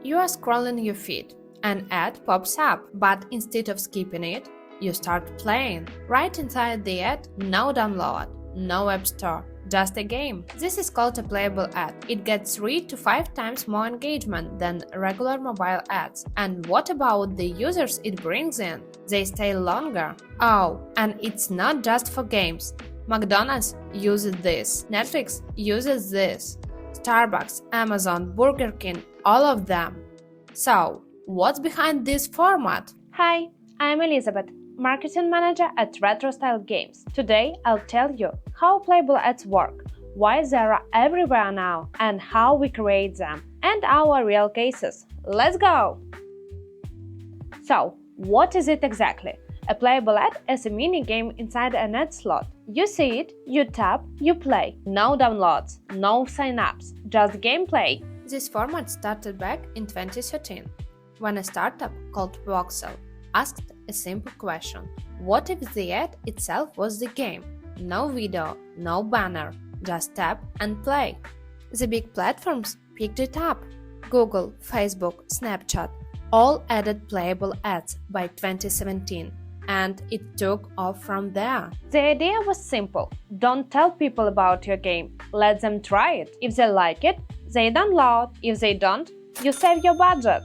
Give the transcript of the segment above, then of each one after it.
You are scrolling your feed. An ad pops up, but instead of skipping it, you start playing. Right inside the ad, no download, no app store, just a game. This is called a playable ad. It gets 3 to 5 times more engagement than regular mobile ads. And what about the users it brings in? They stay longer. Oh, and it's not just for games. McDonald's uses this, Netflix uses this, Starbucks, Amazon, Burger King, all of them. So, what's behind this format? Hi, I'm Elizabeth, Marketing Manager at RetroStyle Games. Today I'll tell you how playable ads work, why they are everywhere now, and how we create them, and our real cases. Let's go! So, what is it exactly? A playable ad is a mini-game inside an ad slot. You see it, you tap, you play. No downloads, no sign-ups, just gameplay. This format started back in 2013, when a startup called Voxel asked a simple question: what if the ad itself was the game? No video, no banner, just tap and play. The big platforms picked it up. Google, Facebook, Snapchat all added playable ads by 2017, and it took off from there. The idea was simple. Don't tell people about your game. Let them try it. If they like it, they download. If they don't, you save your budget.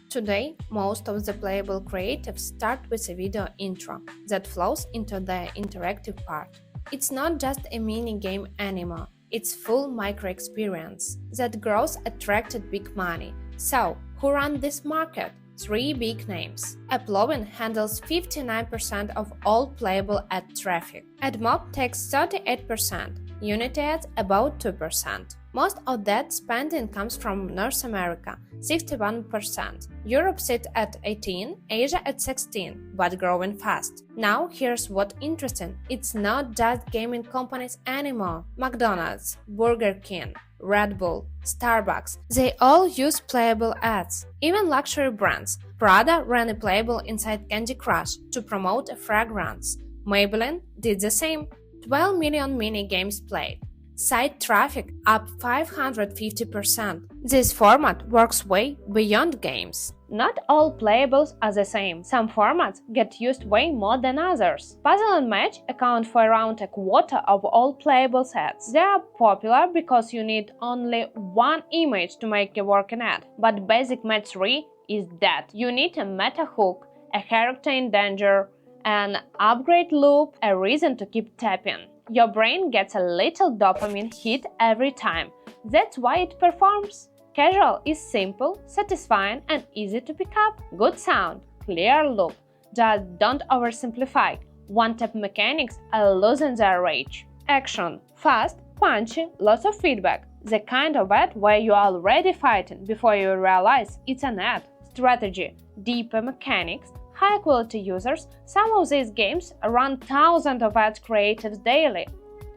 Today, most of the playable creatives start with a video intro that flows into the interactive part. It's not just a mini-game anymore, it's full micro-experience. That growth attracted big money. So, who run this market? 3 big names. AppLovin handles 59% of all playable ad traffic. AdMob takes 38%. Unity Ads about 2%. Most of that spending comes from North America, 61%. Europe sits at 18%, Asia at 16%, but growing fast. Now here's what's interesting. It's not just gaming companies anymore. McDonald's, Burger King, Red Bull, Starbucks, they all use playable ads. Even luxury brands. Prada ran a playable inside Candy Crush to promote a fragrance. Maybelline did the same. 12 million mini-games played. Site traffic up 550%. This format works way beyond games. Not all playables are the same. Some formats get used way more than others. Puzzle and match account for around a quarter of all playable ads. They are popular because you need only one image to make a working ad. But basic match 3 is that you need a meta hook, a character in danger, an upgrade loop, a reason to keep tapping. Your brain gets a little dopamine hit every time. That's why it performs. Casual is simple, satisfying, and easy to pick up. Good sound, clear loop. Just don't oversimplify. One-tap mechanics are losing their reach. Action, fast, punchy, lots of feedback. The kind of ad where you are already fighting before you realize it's an ad. Strategy, deeper mechanics, high-quality users. Some of these games run thousands of ad creatives daily,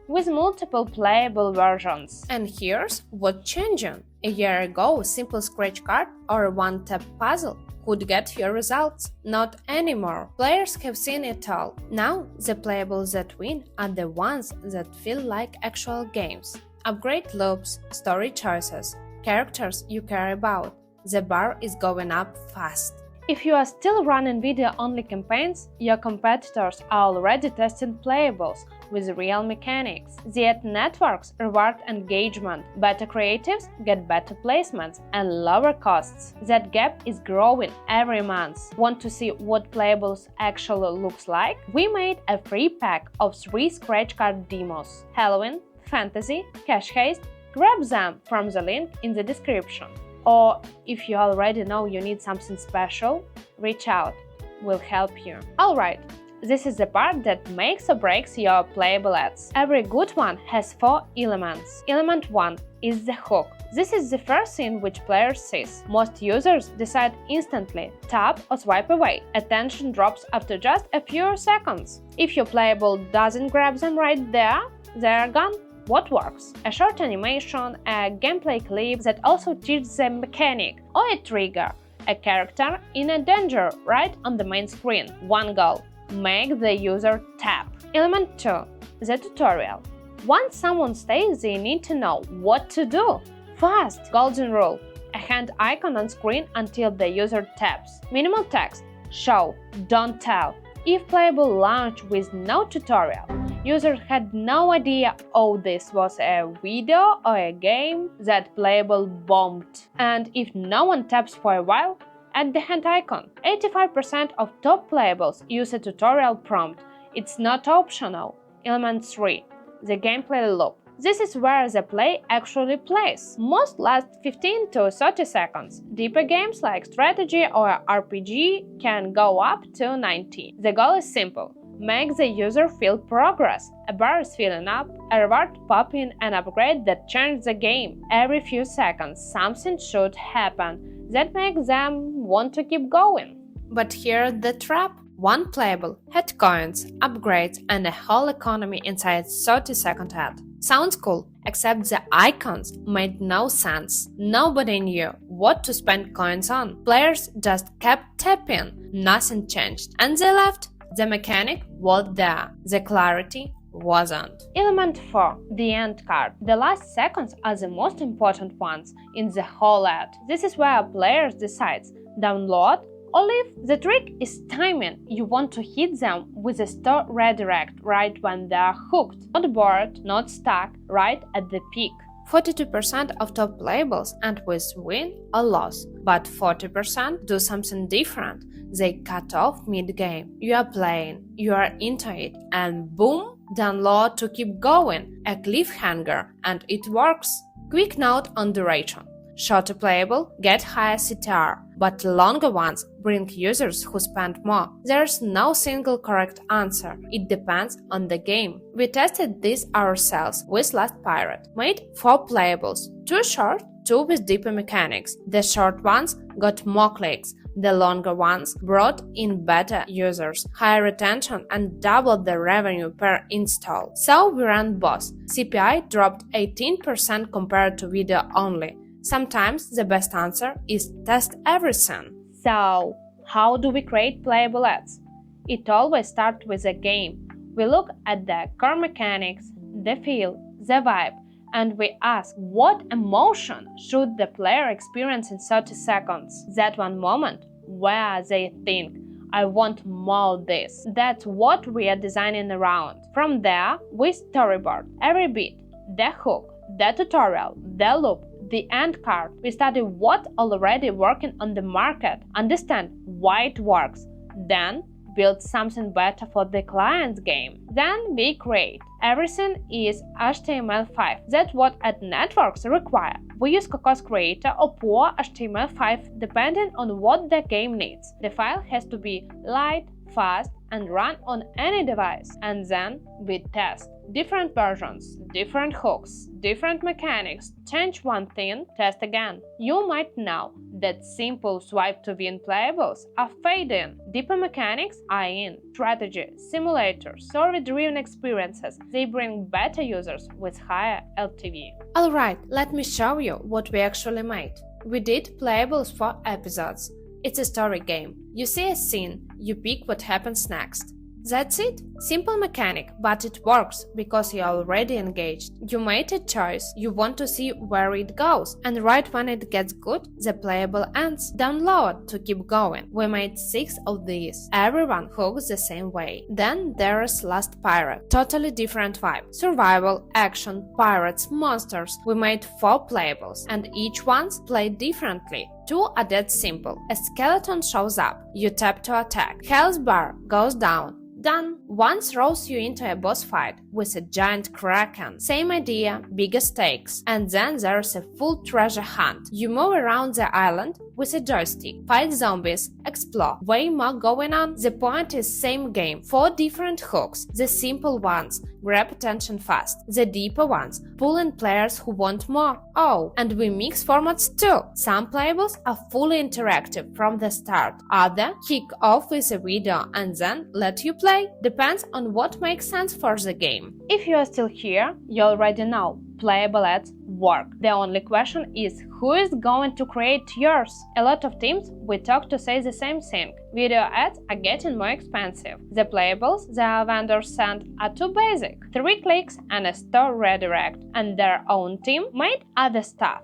with multiple playable versions. And here's what's changing. A year ago, a simple scratch card or a one-tap puzzle could get your results. Not anymore. Players have seen it all. Now, the playables that win are the ones that feel like actual games. Upgrade loops, story choices, characters you care about. The bar is going up fast. If you are still running video-only campaigns, your competitors are already testing playables with real mechanics. The ad networks reward engagement, better creatives get better placements and lower costs. That gap is growing every month. Want to see what playables actually looks like? We made a free pack of 3 scratch card demos: Halloween, Fantasy, Cash Haste. Grab them from the link in the description. Or if you already know you need something special, reach out, we'll help you. Alright, this is the part that makes or breaks your playable ads. Every good one has 4 elements. Element 1 is the hook. This is the first thing which player sees. Most users decide instantly, tap or swipe away. Attention drops after just a few seconds. If your playable doesn't grab them right there, they're gone. What works? A short animation, a gameplay clip that also teaches the mechanic, or a trigger, a character in a danger right on the main screen. One goal: make the user tap. Element 2. The tutorial. Once someone stays, they need to know what to do. Fast! Golden rule. a hand icon on screen until the user taps. Minimal text: show, don't tell. If Playable launched with no tutorial, users had no idea this was a video or a game that Playable bombed. And if no one taps for a while, add the hand icon. 85% of top Playables use a tutorial prompt. It's not optional. Element 3. The gameplay loop. This is where the play actually plays. Most last 15 to 30 seconds. Deeper games like strategy or RPG can go up to 90. The goal is simple. Make the user feel progress. A bar is filling up, a reward pop in, an upgrade that changes the game. Every few seconds something should happen that makes them want to keep going. But here's the trap. One Playable had coins, upgrades, and a whole economy inside 30-second ad. Sounds cool, except the icons made no sense. Nobody knew what to spend coins on. Players just kept tapping, nothing changed, and they left. The mechanic was there, the clarity wasn't. Element 4. The end card. The last seconds are the most important ones in the whole ad. This is where a player decides download or leave. The trick is timing. You want to hit them with a store redirect right when they are hooked. Not bored, not stuck, right at the peak. 42% of top Playables end with win or loss, but 40% do something different. They cut off mid-game. You are playing, you are into it, and boom, download to keep going, a cliffhanger, and it works. Quick note on duration. Shorter Playable get higher CTR, but longer ones bring users who spend more. There's no single correct answer, it depends on the game. We tested this ourselves with Last Pirate. Made 4 Playables, 2 short, 2 with deeper mechanics. The short ones got more clicks, the longer ones brought in better users, higher retention, and doubled the revenue per install. So we ran both. CPI dropped 18% compared to video only. Sometimes the best answer is test everything. So, how do we create playable ads? It always starts with a game. We look at the core mechanics, the feel, the vibe, and we ask what emotion should the player experience in 30 seconds. That one moment where they think, I want more of this. That's what we are designing around. From there, we storyboard every bit, the hook, the tutorial, the loop, the end card. We study what's already working on the market, understand why it works, then build something better for the client's game. Then we create. Everything is HTML5. That's what ad networks require. We use Cocos Creator or Poor HTML5 depending on what the game needs. The file has to be light, fast, and run on any device. And then we test. Different versions, different hooks, different mechanics. Change one thing, test again. You might know that simple swipe to win playables are fading. Deeper mechanics are in. Strategy, simulators, story-driven experiences. They bring better users with higher LTV. Alright, let me show you what we actually made. We did playables for episodes. It's a story game. You see a scene, you pick what happens next. That's it. Simple mechanic, but it works because you're already engaged. You made a choice, you want to see where it goes, and right when it gets good, the playable ends. Download to keep going. We made 6 of these. Everyone hooks the same way. Then there's Last Pirate. Totally different vibe. Survival, action, pirates, monsters. We made 4 playables, and each one's played differently. 2 are dead simple. A skeleton shows up. You tap to attack. Health bar goes down. Done. One throws you into a boss fight with a giant kraken. Same idea, bigger stakes. And then there's a full treasure hunt. You move around the island with a joystick, fight zombies, explore. Way more going on. The point is same game. 4 different hooks. The simple ones grab attention fast. The deeper ones pull in players who want more. Oh, and we mix formats too. Some playables are fully interactive from the start. Other kick off with a video and then let you play. Depends on what makes sense for the game. If you are still here, you already know playable ads work. The only question is who is going to create yours? A lot of teams we talk to say the same thing. Video ads are getting more expensive. The playables their vendors send are too basic. 3 clicks and a store redirect, and their own team made other stuff.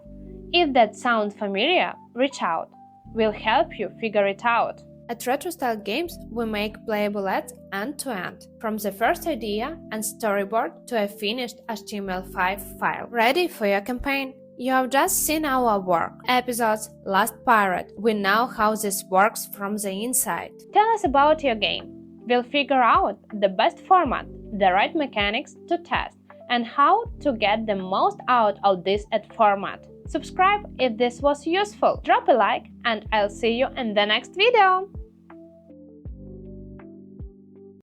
If that sounds familiar, reach out. We'll help you figure it out. At RetroStyle Games, we make playable ads end-to-end, from the first idea and storyboard to a finished HTML5 file, ready for your campaign. You have just seen our work. Episodes, Last Pirate. We know how this works from the inside. Tell us about your game. We'll figure out the best format, the right mechanics to test, and how to get the most out of this ad format. Subscribe if this was useful, drop a like, and I'll see you in the next video!